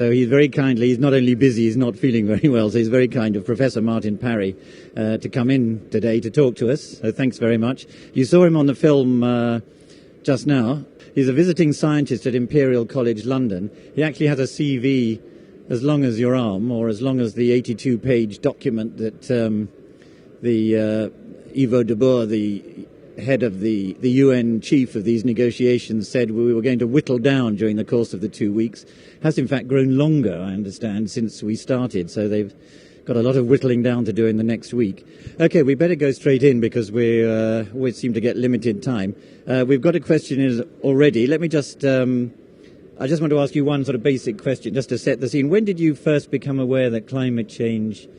So he's very kindly, he's not only busy, he's not feeling very well, so he's very kind of Professor Martin Parry to come in today to talk to us. So thanks very much. You saw him on the film just now. He's a visiting scientist at Imperial College London. He actually has a CV as long as your arm, or as long as the 82-page document that Ivo de Boer, the head of the UN chief of these negotiations, said we were going to whittle down during the course of the 2 weeks. Has in fact grown longer, I understand, since we started. So they've got a lot of whittling down to do in the next week. Okay, we better go straight in because we always seem to get limited time. We've got a question already. Let me just... I just want to ask you one sort of basic question, just to set the scene. When did you first become aware that climate change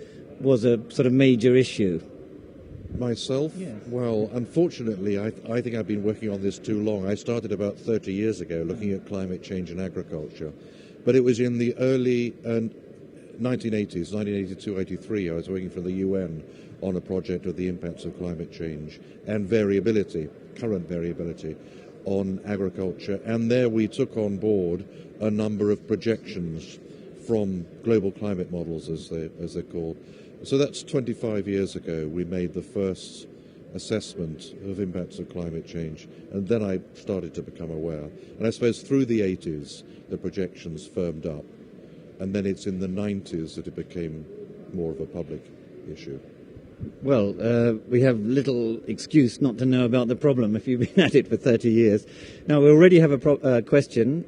was a sort of major issue? Myself? Yes. Well, unfortunately, I think I've been working on this too long. I started about 30 years ago looking at climate change in agriculture. But it was in the early 1980s, 1982, 83, I was working for the UN on a project of the impacts of climate change and variability, current variability, on agriculture. And there we took on board a number of projections from global climate models, as they're called. So that's 25 years ago we made the first assessment of impacts of climate change, and then I started to become aware. And I suppose through the 80s the projections firmed up, and then it's in the 90s that it became more of a public issue. Well, we have little excuse not to know about the problem if you've been at it for 30 years. Now, we already have a question.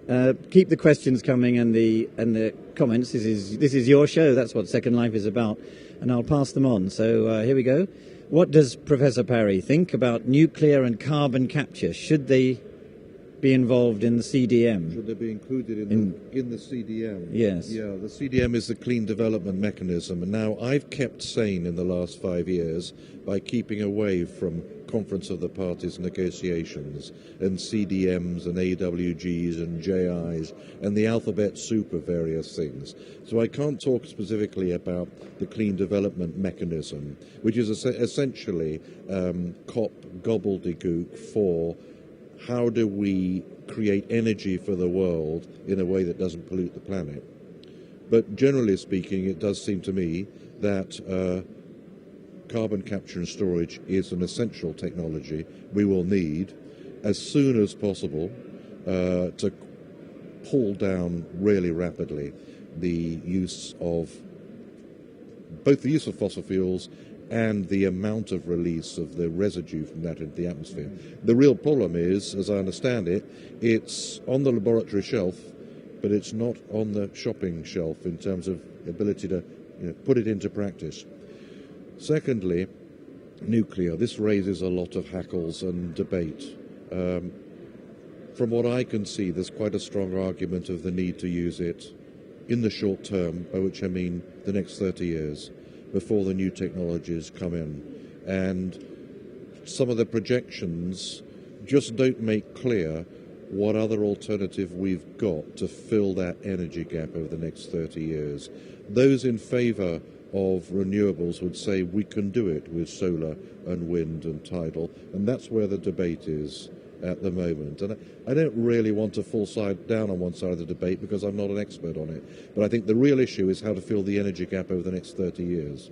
Keep the questions coming and the comments. This is your show. That's what Second Life is about. And I'll pass them on. So here we go. What does Professor Parry think about nuclear and carbon capture? Should they be involved in the CDM? Should they be included in the CDM? Yes. Yeah, the CDM is the Clean Development Mechanism. And now I've kept sane in the last 5 years by keeping away from Conference of the Parties negotiations and CDMs and AWGs and JIs and the alphabet soup of various things. So I can't talk specifically about the Clean Development Mechanism, which is essentially COP gobbledygook for how do we create energy for the world in a way that doesn't pollute the planet. But generally speaking, it does seem to me that carbon capture and storage is an essential technology we will need as soon as possible to pull down really rapidly the use of both the use of fossil fuels and the amount of release of the residue from that into the atmosphere. The real problem is, as I understand it, it's on the laboratory shelf, but it's not on the shopping shelf in terms of ability to put it into practice. Secondly, nuclear. This raises a lot of hackles and debate. From what I can see, there's quite a strong argument of the need to use it in the short term, by which I mean the next 30 years, before the new technologies come in. And some of the projections just don't make clear what other alternative we've got to fill that energy gap over the next 30 years. Those in favour of renewables would say we can do it with solar and wind and tidal, and that's where the debate is at the moment. And I don't really want to fall down on one side of the debate because I'm not an expert on it, but I think the real issue is how to fill the energy gap over the next 30 years.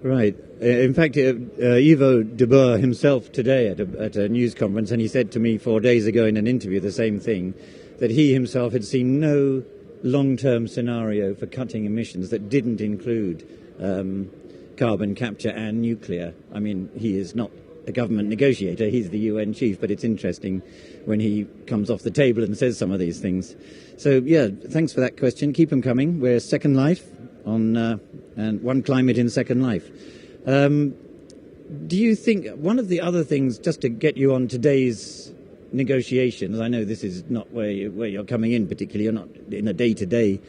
Right. In fact, Ivo de Boer himself today at a news conference, and he said to me 4 days ago in an interview the same thing, that he himself had seen no long-term scenario for cutting emissions that didn't include carbon capture and nuclear. I mean, he is not a government negotiator, he's the UN chief, but it's interesting when he comes off the table and says some of these things. So, yeah, thanks for that question. Keep them coming. We're Second Life on and OneClimate in Second Life. Do you think one of the other things, just to get you on today's negotiations, I know this is not where you're coming in particularly, you're not in a day-to-day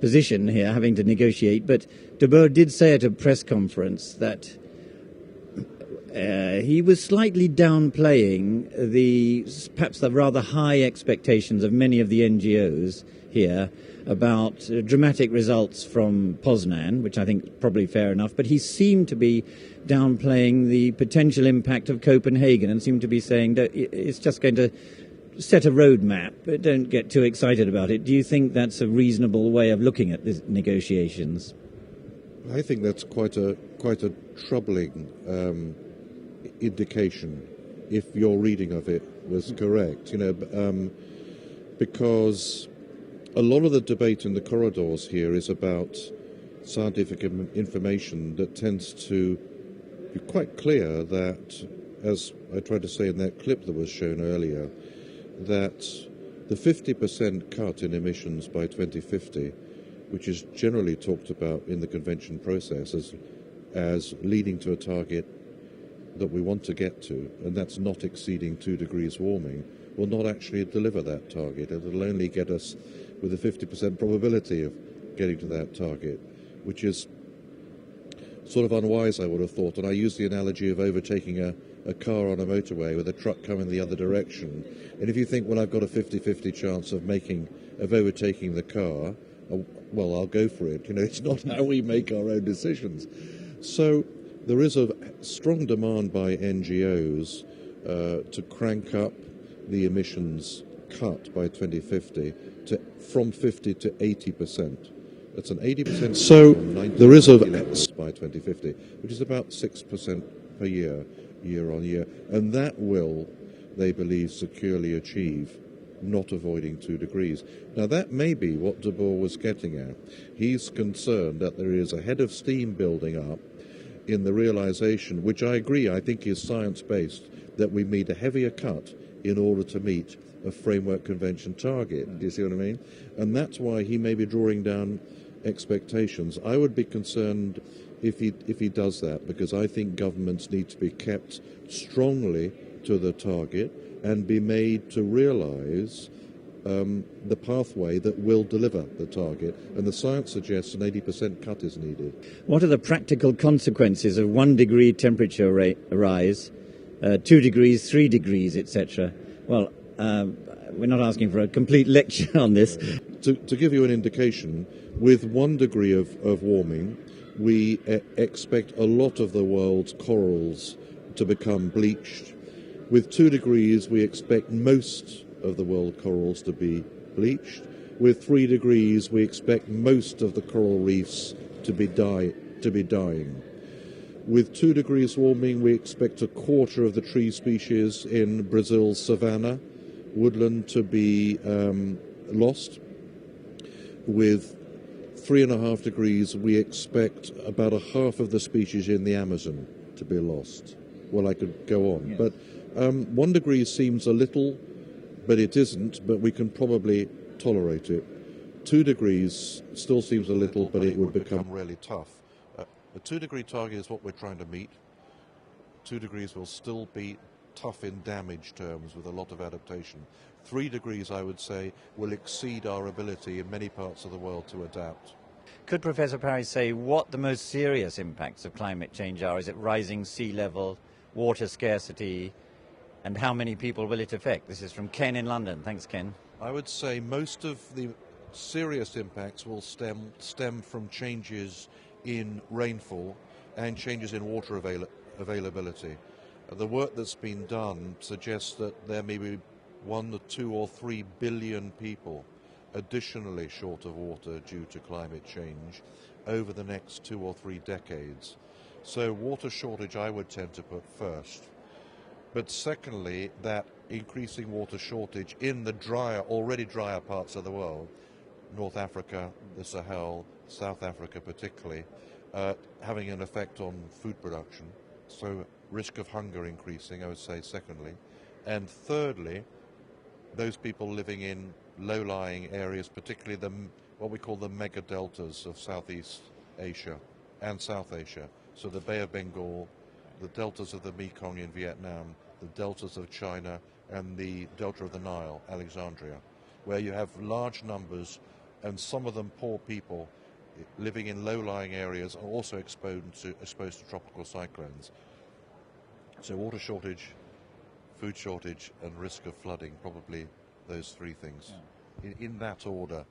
position here having to negotiate, but de Boer did say at a press conference that he was slightly downplaying perhaps the rather high expectations of many of the NGOs here about dramatic results from Poznan, which I think probably fair enough, but he seemed to be downplaying the potential impact of Copenhagen and seemed to be saying that it's just going to set a roadmap, but don't get too excited about it. Do you think that's a reasonable way of looking at the negotiations? I think that's quite a troubling indication, if your reading of it was correct. Because a lot of the debate in the corridors here is about scientific information that tends to be quite clear that, as I tried to say in that clip that was shown earlier, that the 50% cut in emissions by 2050, which is generally talked about in the convention process as leading to a target that we want to get to, and that's not exceeding 2 degrees warming, will not actually deliver that target. It will only get us with a 50% probability of getting to that target, which is sort of unwise, I would have thought. And I use the analogy of overtaking a car on a motorway with a truck coming the other direction. And if you think, well, I've got a 50-50 chance of overtaking the car, well, I'll go for it. It's not how we make our own decisions. So there is a strong demand by NGOs to crank up the emissions cut by 2050 from 50 to 80%. That's an 80%. So there is a by 2050, which is about 6% per year, year on year, and that will, they believe, securely achieve not avoiding 2 degrees. Now that may be what de Boer was getting at. He's concerned that there is a head of steam building up in the realization, which I agree, I think is science-based, that we need a heavier cut in order to meet a framework convention target. Do you see what I mean? And that's why he may be drawing down expectations. I would be concerned if he does that, because I think governments need to be kept strongly to the target and be made to realize the pathway that will deliver the target. And the science suggests an 80% cut is needed. What are the practical consequences of 1 degree temperature rise, 2 degrees, 3 degrees, etc.? Well, we're not asking for a complete lecture on this. To give you an indication, with 1 degree of warming, we expect a lot of the world's corals to become bleached. With 2 degrees, we expect most of the world corals to be bleached. With 3 degrees, we expect most of the coral reefs to be dying. With 2 degrees warming, we expect a quarter of the tree species in Brazil's savanna woodland to be lost. With 3.5 degrees, we expect about a half of the species in the Amazon to be lost. Well, I could go on, yes. But 1 degree seems a little, but it isn't, but we can probably tolerate it. 2 degrees still seems a little, but it would become really tough. The 2 degree target is what we're trying to meet. 2 degrees will still be tough in damage terms with a lot of adaptation. 3 degrees, I would say, will exceed our ability in many parts of the world to adapt. Could Professor Parry say what the most serious impacts of climate change are? Is it rising sea level, water scarcity, and how many people will it affect? This is from Ken in London. Thanks, Ken. I would say most of the serious impacts will stem from changes in rainfall and changes in water availability. The work that's been done suggests that there may be 1 to 2 or 3 billion people additionally short of water due to climate change over the next 2 or 3 decades. So water shortage I would tend to put first. But secondly, that increasing water shortage in the already drier parts of the world, North Africa, the Sahel, South Africa particularly, having an effect on food production. So risk of hunger increasing, I would say, secondly. And thirdly, those people living in low-lying areas, particularly what we call the mega deltas of Southeast Asia and South Asia. So the Bay of Bengal, the deltas of the Mekong in Vietnam, the deltas of China, and the delta of the Nile, Alexandria, where you have large numbers, and some of them poor people living in low-lying areas are also exposed to tropical cyclones. So water shortage, food shortage, and risk of flooding, probably those 3 things, in that order.